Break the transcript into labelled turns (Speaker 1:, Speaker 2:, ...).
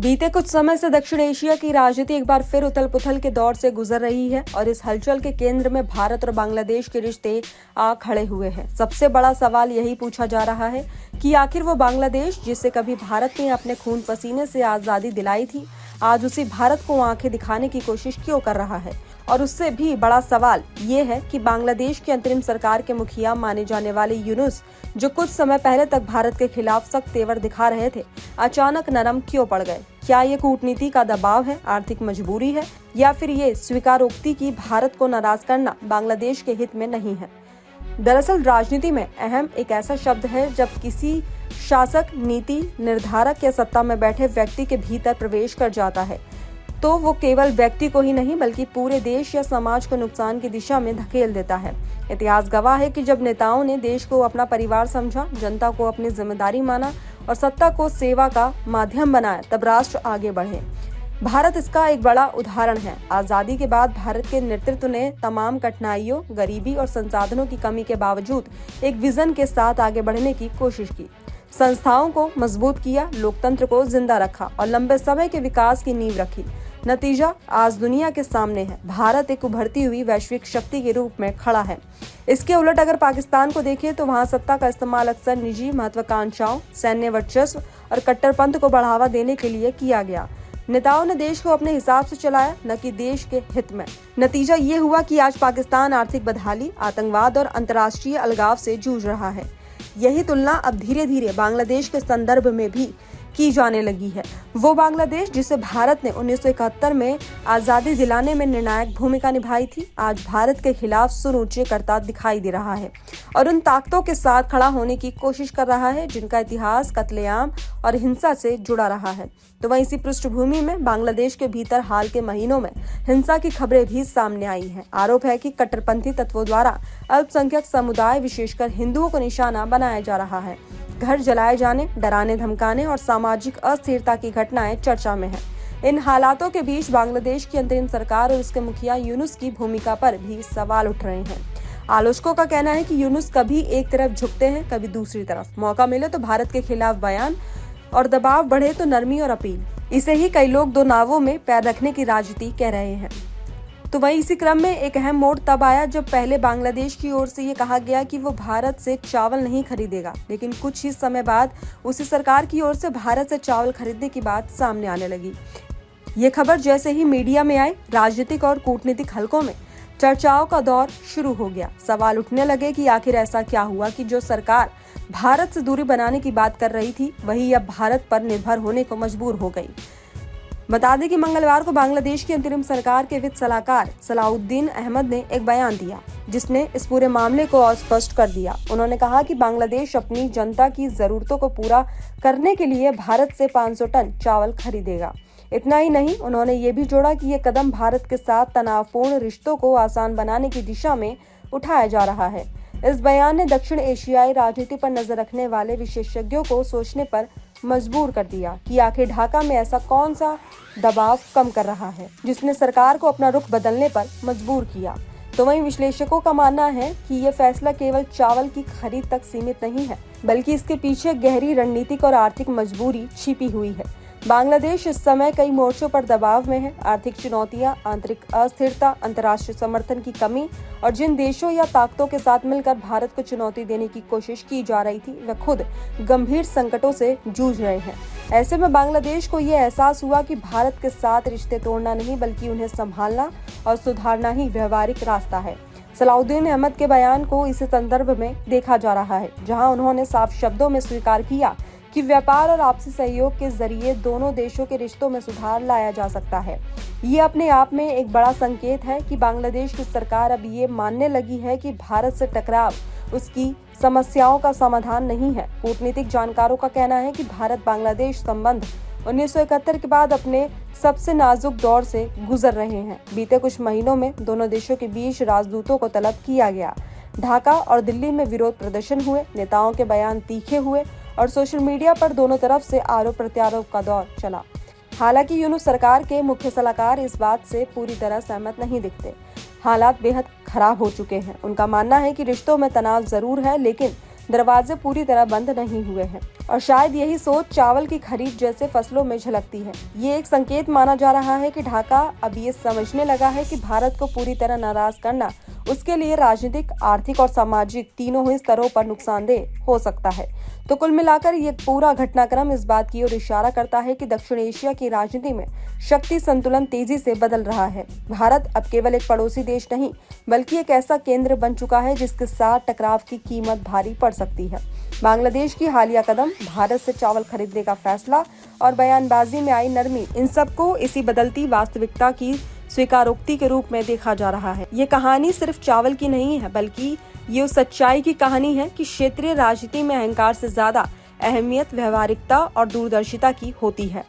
Speaker 1: बीते कुछ समय से दक्षिण एशिया की राजनीति एक बार फिर उथल पुथल के दौर से गुजर रही है और इस हलचल के केंद्र में भारत और बांग्लादेश के रिश्ते आ खड़े हुए हैं। सबसे बड़ा सवाल यही पूछा जा रहा है कि आखिर वो बांग्लादेश जिसे कभी भारत ने अपने खून पसीने से आजादी दिलाई थी, आज उसी भारत को आंखें दिखाने की कोशिश क्यों कर रहा है। और उससे भी बड़ा सवाल ये है कि बांग्लादेश की अंतरिम सरकार के मुखिया माने जाने वाले यूनुस, जो कुछ समय पहले तक भारत के खिलाफ सख्त तेवर दिखा रहे थे, अचानक नरम क्यों पड़ गए। क्या ये कूटनीति का दबाव है, आर्थिक मजबूरी है, या फिर ये स्वीकारोक्ति की भारत को नाराज करना बांग्लादेश के हित में नहीं है। दरअसल राजनीति में अहम एक ऐसा शब्द है जब किसी शासक, नीति निर्धारक या सत्ता में बैठे व्यक्ति के भीतर प्रवेश कर जाता है तो वो केवल व्यक्ति को ही नहीं बल्कि पूरे देश या समाज को नुकसान की दिशा में धकेल देता है। इतिहास गवाह है कि जब नेताओं ने देश को अपना परिवार समझा, जनता को अपनी जिम्मेदारी माना और सत्ता को सेवा का माध्यम बनाया, तब राष्ट्र आगे बढ़े। भारत इसका एक बड़ा उदाहरण है। आजादी के बाद भारत के नेतृत्व ने तमाम कठिनाइयों, गरीबी और संसाधनों की कमी के बावजूद एक विजन के साथ आगे बढ़ने की कोशिश की। संस्थाओं को मजबूत किया, लोकतंत्र को जिंदा रखा और लंबे समय के विकास की नींव रखी। नतीजा आज दुनिया के सामने है। भारत एक उभरती हुई वैश्विक शक्ति के रूप में खड़ा है। इसके उलट अगर पाकिस्तान को देखें तो वहां सत्ता का इस्तेमाल अक्सर निजी महत्वाकांक्षाओं, सैन्य वर्चस्व और कट्टरपंथ को बढ़ावा देने के लिए किया गया। नेताओं ने देश को अपने हिसाब से चलाया, न कि देश के हित में। नतीजा ये हुआ कि आज पाकिस्तान आर्थिक बदहाली, आतंकवाद और अंतर्राष्ट्रीय अलगाव से जूझ रहा है। यही तुलना अब धीरे धीरे बांग्लादेश के संदर्भ में भी की जाने लगी है। वो बांग्लादेश जिसे भारत ने 1971 में आजादी दिलाने में निर्णायक भूमिका निभाई थी, आज भारत के खिलाफ सुर ऊंचे करता दिखाई दे रहा है और उन ताकतों के साथ खड़ा होने की कोशिश कर रहा है जिनका इतिहास कत्लेआम और हिंसा से जुड़ा रहा है। तो वहीं इसी पृष्ठभूमि में बांग्लादेश के भीतर हाल के महीनों में हिंसा की खबरें भी सामने आई हैं। आरोप है कि कट्टरपंथी तत्वों द्वारा अल्पसंख्यक समुदाय, विशेषकर हिंदुओं को निशाना बनाया जा रहा है। घर जलाए जाने, डराने धमकाने और सामाजिक अस्थिरता की घटनाएं चर्चा में हैं। इन हालातों के बीच बांग्लादेश की अंतरिम सरकार और उसके मुखिया यूनुस की भूमिका पर भी सवाल उठ रहे हैं। आलोचकों का कहना है कि यूनुस कभी एक तरफ झुकते हैं, कभी दूसरी तरफ। मौका मिले तो भारत के खिलाफ बयान और दबाव बढ़े तो नरमी और अपील। इसे ही कई लोग दो नावों में पैर रखने की राजनीति कह रहे हैं। तो वहीं इसी क्रम में एक अहम मोड़ तब आया जब पहले बांग्लादेश की ओर से ये कहा गया कि वो भारत से चावल नहीं खरीदेगा, लेकिन कुछ ही समय बाद उसी सरकार की ओर से भारत से चावल खरीदने की बात सामने आने लगी। ये खबर जैसे ही मीडिया में आई, राजनीतिक और कूटनीतिक हलकों में चर्चाओं का दौर शुरू हो गया। सवाल उठने लगे कि आखिर ऐसा क्या हुआ कि जो सरकार भारत से दूरी बनाने की बात कर रही थी, वही अब भारत पर निर्भर होने को मजबूर हो गई। बता दें कि मंगलवार को बांग्लादेश की अंतरिम सरकार के वित्त सलाहकार सलाउद्दीन अहमद ने एक बयान दिया जिसने इस पूरे मामले को और स्पष्ट कर दिया। उन्होंने कहा कि बांग्लादेश अपनी जनता की जरूरतों को पूरा करने के लिए भारत से 500 टन चावल खरीदेगा। इतना ही नहीं, उन्होंने ये भी जोड़ा कि ये कदम भारत के साथ तनावपूर्ण रिश्तों को आसान बनाने की दिशा में उठाया जा रहा है। इस बयान ने दक्षिण एशियाई राजनीति पर नजर रखने वाले विशेषज्ञों को सोचने पर मजबूर कर दिया कि आखिर ढाका में ऐसा कौन सा दबाव कम कर रहा है जिसने सरकार को अपना रुख बदलने पर मजबूर किया। तो वहीं विश्लेषकों का मानना है कि ये फैसला केवल चावल की खरीद तक सीमित नहीं है, बल्कि इसके पीछे गहरी रणनीतिक और आर्थिक मजबूरी छिपी हुई है। बांग्लादेश इस समय कई मोर्चों पर दबाव में है। आर्थिक चुनौतियां, आंतरिक अस्थिरता, अंतर्राष्ट्रीय समर्थन की कमी और जिन देशों या ताकतों के साथ मिलकर भारत को चुनौती देने की कोशिश की जा रही थी, वे खुद गंभीर संकटों से जूझ रहे हैं। ऐसे में बांग्लादेश को ये एहसास हुआ कि भारत के साथ रिश्ते तोड़ना नहीं बल्कि उन्हें संभालना और सुधारना ही व्यवहारिक रास्ता है। सलाउद्दीन अहमद के बयान को इसी संदर्भ में देखा जा रहा है, जहां उन्होंने साफ शब्दों में स्वीकार किया कि व्यापार और आपसी सहयोग के जरिए दोनों देशों के रिश्तों में सुधार लाया जा सकता है। ये अपने आप में एक बड़ा संकेत है कि बांग्लादेश की सरकार अब ये मानने लगी है कि भारत से टकराव उसकी समस्याओं का समाधान नहीं है। कूटनीतिक जानकारों का कहना है कि भारत बांग्लादेश संबंध 1971 के बाद अपने सबसे नाजुक दौर से गुजर रहे हैं। बीते कुछ महीनों में दोनों देशों के बीच राजदूतों को तलब किया गया। ढाका और दिल्ली में विरोध प्रदर्शन हुए, नेताओं के बयान तीखे हुए और सोशल मीडिया पर दोनों तरफ से आरोप प्रत्यारोप का दौर चला। हालांकि यूनुस सरकार के मुख्य सलाहकार इस बात से पूरी तरह सहमत नहीं दिखते। हालात बेहद खराब हो चुके हैं। उनका मानना है कि रिश्तों में तनाव जरूर है, लेकिन दरवाजे पूरी तरह बंद नहीं हुए हैं और शायद यही सोच चावल की खरीद जैसे फसलों में झलकती है। ये एक संकेत माना जा रहा है कि ढाका अब ये समझने लगा है कि भारत को पूरी तरह नाराज करना उसके लिए राजनीतिक, आर्थिक और सामाजिक तीनों ही स्तरों पर नुकसानदेह हो सकता है। तो कुल मिलाकर ये पूरा घटनाक्रम इस बात की ओर इशारा करता है कि दक्षिण एशिया की राजनीति में शक्ति संतुलन तेजी से बदल रहा है। भारत अब केवल एक पड़ोसी देश नहीं बल्कि एक ऐसा केंद्र बन चुका है जिसके साथ टकराव की कीमत भारी पड़ सकती है। बांग्लादेश की हालिया कदम, भारत से चावल खरीदने का फैसला और बयानबाजी में आई नरमी, इन सबको इसी बदलती वास्तविकता की स्वीकारोक्ति के रूप में देखा जा रहा है। ये कहानी सिर्फ चावल की नहीं है बल्कि ये उस सच्चाई की कहानी है कि क्षेत्रीय राजनीति में अहंकार से ज्यादा अहमियत व्यावहारिकता और दूरदर्शिता की होती है।